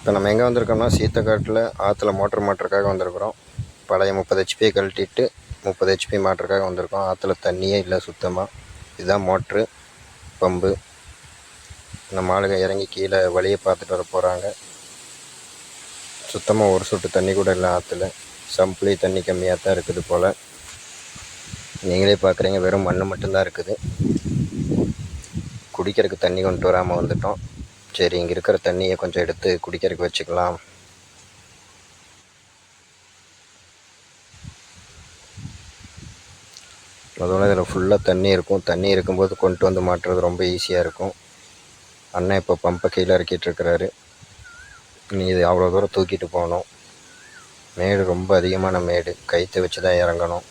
இப்போ நம்ம எங்கே வந்திருக்கோம்னா சீத்தக்காட்டில் ஆற்றுல மோட்டர் மாட்டுறதுக்காக வந்திருக்கிறோம். பழைய 30 ஹெச்பியை கழட்டிட்டு 30 ஹெச்பி மாட்டுறதுக்காக வந்திருக்கோம். ஆற்றுல தண்ணியே இல்லை சுத்தமாக. இதுதான் மோட்ரு பம்பு. நம்ம ஆளுங்க இறங்கி கீழே வழியை பார்த்துட்டு வர போகிறாங்க. சுத்தமாக ஒரு சொட்டு தண்ணி கூட இல்லை ஆற்றுல. சம்ப்லேயே தண்ணி கம்மியாக தான் இருக்குது போல். நீங்களே பார்க்குறீங்க, வெறும் மண் மட்டும்தான் இருக்குது. குடிக்கிறதுக்கு தண்ணி கொண்டு வராமல் வந்துட்டோம். சரி, இங்கே இருக்கிற தண்ணியை கொஞ்சம் எடுத்து குடிக்கிறதுக்கு வச்சுக்கலாம். அதோட இதில் ஃபுல்லாக தண்ணி இருக்கும். தண்ணி இருக்கும்போது கொண்டு வந்து மாட்டுறது ரொம்ப ஈஸியாக இருக்கும். அண்ணன் இப்போ பம்பை கீழே இறக்கிட்டு இருக்கிறாரு. நீ இது அவ்வளோ தூரம் தூக்கிட்டு போகணும். மேடு ரொம்ப அதிகமான மேடு. கயிற்றை வச்சு தான் இறங்கணும்.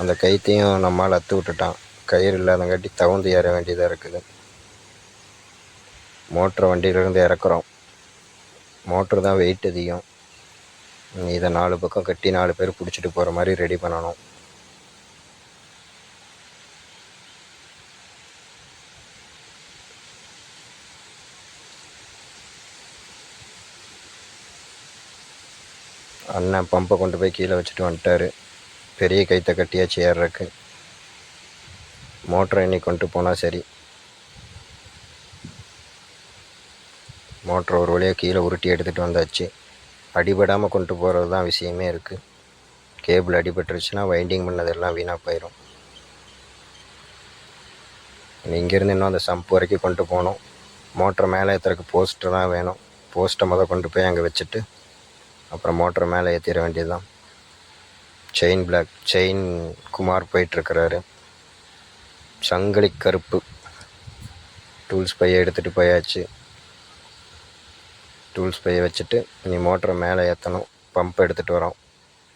அந்த கயிற்றையும் நம்மால் அத்து விட்டுட்டான். கயிறு இல்லாதங்காட்டி தகுந்து ஏற வேண்டியதாக இருக்குது. மோட்டரை வண்டியிலேருந்து இறக்குறோம். மோட்ரு தான் வெயிட் அதிகம். இதை 4 பக்கம் கட்டி 4 பேர் பிடிச்சிட்டு போகிற மாதிரி ரெடி பண்ணணும். அண்ணன் பம்பை கொண்டு போய் கீழே வச்சுட்டு வந்துட்டார். பெரிய கயிற்றை கட்டியாச்சு ஏறுறக்கு. மோட்டரை இன்னைக்கு கொண்டு போனால் சரி. மோட்டரை ஒரு வழியாக கீழே உருட்டி எடுத்துகிட்டு வந்தாச்சு. அடிபடாமல் கொண்டு போகிறது தான் விஷயமே இருக்குது. கேபிள் அடிபட்டுருச்சுன்னா வைண்டிங் பண்ணதெல்லாம் வீணாக போயிடும். இங்கேருந்து இன்னும் அந்த சம்ப் வரைக்கும் கொண்டு போகணும். மோட்டரை மேலே ஏற்றுறதுக்கு போஸ்டர் தான் வேணும். போஸ்ட்டை கொண்டு போய் அங்கே வச்சுட்டு அப்புறம் மோட்டரை மேலே ஏற்றிட வேண்டியது தான். செயின் குமார் போயிட்டுருக்கிறாரு. சங்கிலி கருப்பு டூல்ஸ் பையை எடுத்துகிட்டு போயாச்சு. டூல்ஸ் பையை வச்சுட்டு இனி மோட்டரை மேலே ஏற்றணும். பம்ப் எடுத்துகிட்டு வரோம்.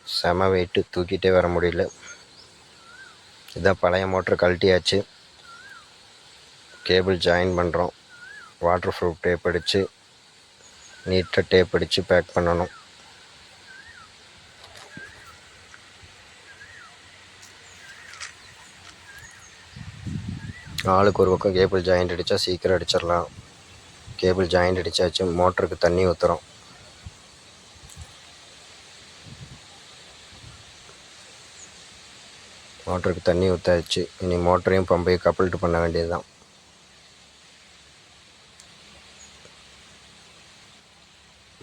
செம வெயிட்டு, தூக்கிட்டே வர முடியல. இதுதான் பழைய மோட்டர் கழட்டியாச்சு. கேபிள் ஜாயின் பண்ணுறோம். வாட்டர் ப்ரூஃப் டேப் அடித்து நீட்டாக டேப் அடித்து பேக் பண்ணணும். ஆளுக்கு ஒரு பக்கம் கேபிள் ஜாயிண்ட் அடித்தா சீக்கிரம் அடிச்சிடலாம். கேபிள் ஜாயிண்ட் அடித்தாச்சு. மோட்டருக்கு தண்ணி ஊற்றுறோம். மோட்டருக்கு தண்ணி ஊற்றாச்சு. இனி மோட்டரையும் பம்பையும் கப்பல்ட்டு பண்ண வேண்டியது தான்.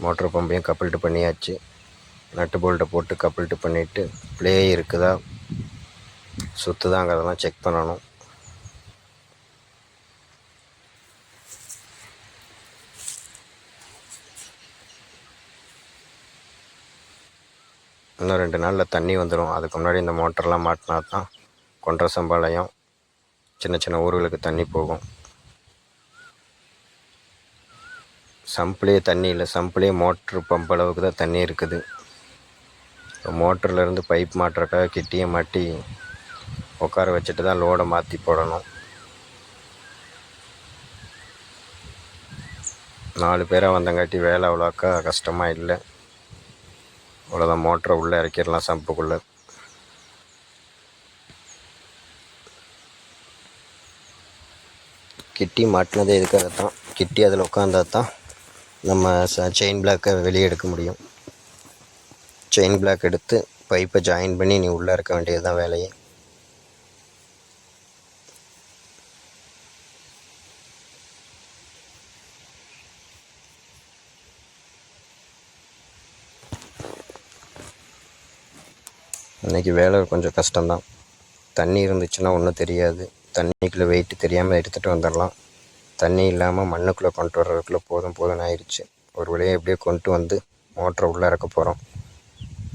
மோட்டர் பம்பையும் கப்பல்ட்டு பண்ணியாச்சு. நட்டு போல்ட்டை போட்டு கப்பல்ட்டு பண்ணிவிட்டு ப்ளே இருக்குதா சுற்றுதாங்கிறதெல்லாம் செக் பண்ணணும். இன்னும் 2 நாளில் தண்ணி வந்துடும். அதுக்கு முன்னாடி இந்த மோட்டர்லாம் மாட்டினா தான் கொன்றசம்பாளையம் சின்ன சின்ன ஊர்களுக்கு தண்ணி போகும். சம்ப்லேயே தண்ணி இல்லை. சம்ப்லேயே மோட்ரு பம்ப் அளவுக்கு தான் தண்ணி இருக்குது. இப்போ மோட்டர்லேருந்து பைப் மாட்டுறக்காக கிட்டியை மாட்டி உட்கார வச்சுட்டு தான் லோடை மாற்றி போடணும். 4 பேராக வந்தங்காட்டி வேலை அவ்வளோக்கா கஷ்டமாக இல்லை. அவ்வளோதான், மோட்டரை உள்ளே இறக்கிடலாம் சம்புக்குள்ளே. கிட்டி மாட்டினதே இதுக்காகத்தான். கிட்டி அதில் உட்காந்தா தான் நம்ம செயின் பிளாக்கை வெளியே எடுக்க முடியும். செயின் பிளாக் எடுத்து பைப்பை ஜாயின் பண்ணி நீ உள்ளே இருக்க வேண்டியது தான் வேலையே. இன்றைக்கி வேலை கொஞ்சம் கஷ்டம்தான். தண்ணி இருந்துச்சுன்னா ஒன்றும் தெரியாது. தண்ணிக்குள்ளே வெயிட்டு தெரியாமல் எடுத்துகிட்டு வந்துடலாம். தண்ணி இல்லாமல் மண்ணுக்குள்ளே கொண்டு வர்றதுக்குள்ளே போதும்னு ஆயிடுச்சு. ஒரு வழியாக எப்படியோ கொண்டு வந்து மோட்டரை உள்ளே இறக்க போகிறோம்.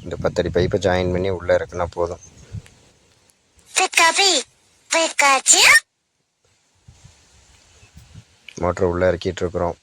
இந்த 10 அடி பைப்பை ஜாயின் பண்ணி உள்ளே இறக்குனா போதும். மோட்டரை உள்ளே இறக்கிட்டு இருக்கிறோம்.